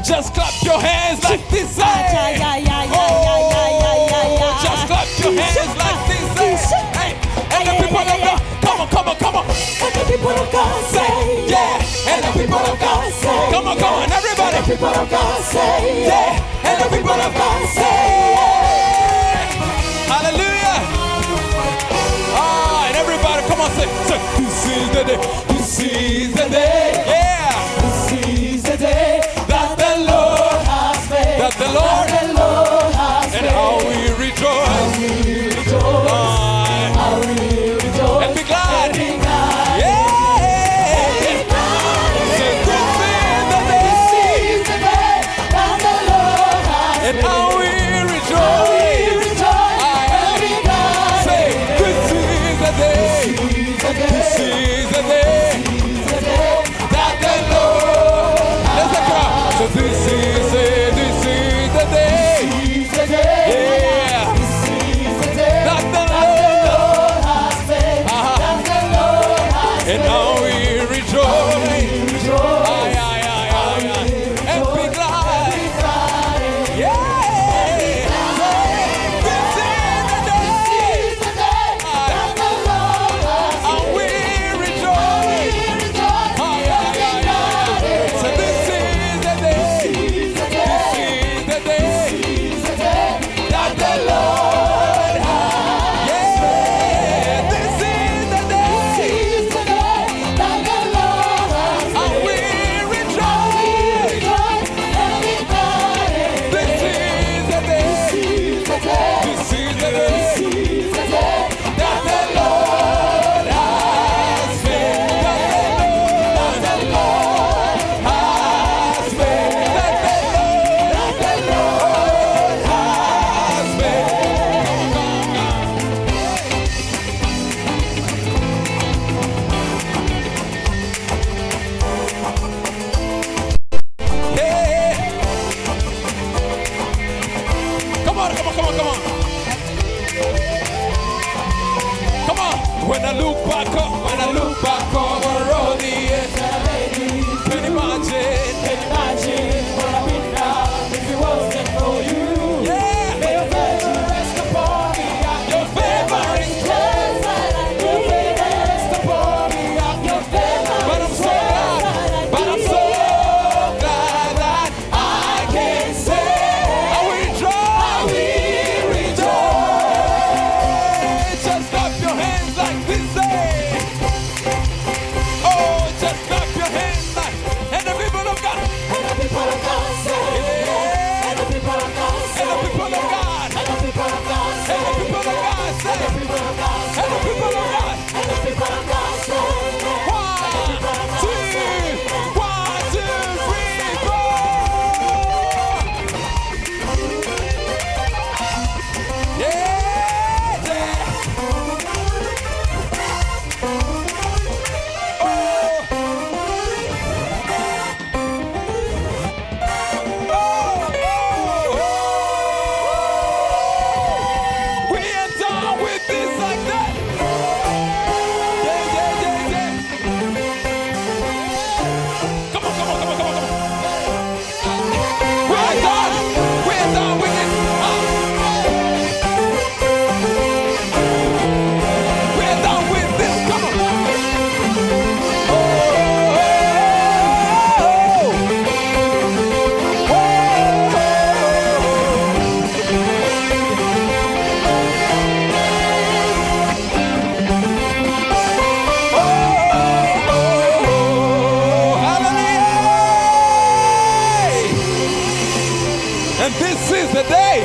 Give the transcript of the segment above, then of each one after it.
Just clap your hands like this. Just clap your hands like this. Hey, and the people of God, come on. And the people of God say, yeah. And the people of God say, come on, everybody. And the people of God say, yeah. And the people of God say, yeah. Hallelujah. And everybody, come on, say, this is the day. This is the day. Yeah. This is the day that the Lord has made. That the Lord has and made. how we rejoice. How we rejoice. And be glad. And be glad. Yeah. And how we rejoice. Say, this is the day. This is the day that the Lord. Let's go. So this is it. This is the day. Yeah. That the Lord has made. And now we rejoice. And be glad. Yeah. When I look back over all the years, can you imagine what I've been down if it wasn't for you? Yeah. May your favor rest upon me. Your favor is Your favor rest upon me. Your favor. But I'm so glad that I can say I will rejoice. Just clap your hands like this. Just clap your hands like, and the people of God. And the people of God say, Yeah. and the people of God say, And the people of God. and the people of God say, And the people of God say, and the people of God say, and the people of God. and the people of God say, 1, 2, 1, 2, 3, 4. Yeah. We ain't done with this like that. Yeah. Come on. We're done with it. We're done with this. Come on. And this is the day.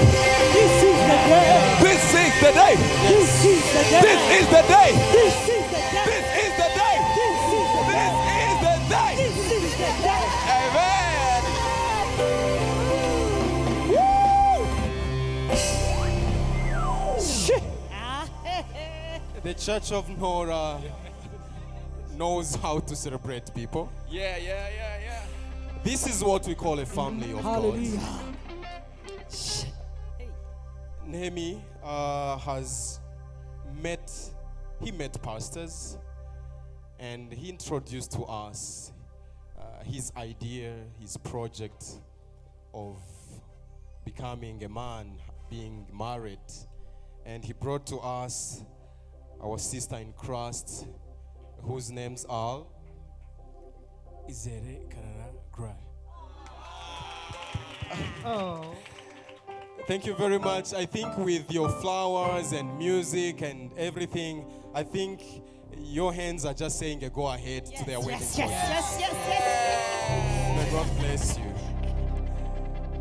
this is the day. This is the day. This is the day. This is the day. This is the day. This is the day. This is the day. This is the day. This is the day. Amen. The Church of Nora knows how to celebrate people. Yeah. This is what we call a family of Hallelujah. God. Nehemie met pastors, and he introduced to us his idea, his project of becoming a man, being married. And he brought to us our sister in Christ, whose names are Yerekanywa. Oh. Thank you very much. I think with your flowers and music and everything, I think your hands are just saying a go ahead to their wedding. May God bless you.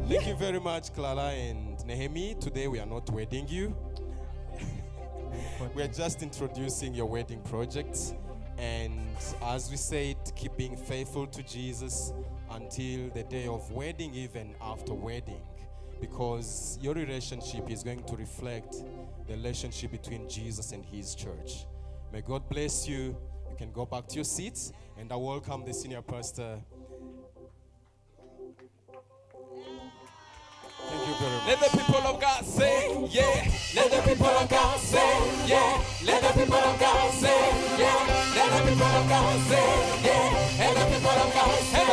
Thank you very much, Clara and Nehemie. Today we are not wedding you. We are just introducing your wedding project. And as we said, keep being faithful to Jesus until the day of wedding, even after wedding. Because your relationship is going to reflect the relationship between Jesus and his church. May God bless you. You can go back to your seats, and I welcome the senior pastor. Thank you very much. Let the people of God say, yeah. Let the people of God say, yeah. Let the people of God say, yeah. Let the people of God say, yeah. And the people of God say,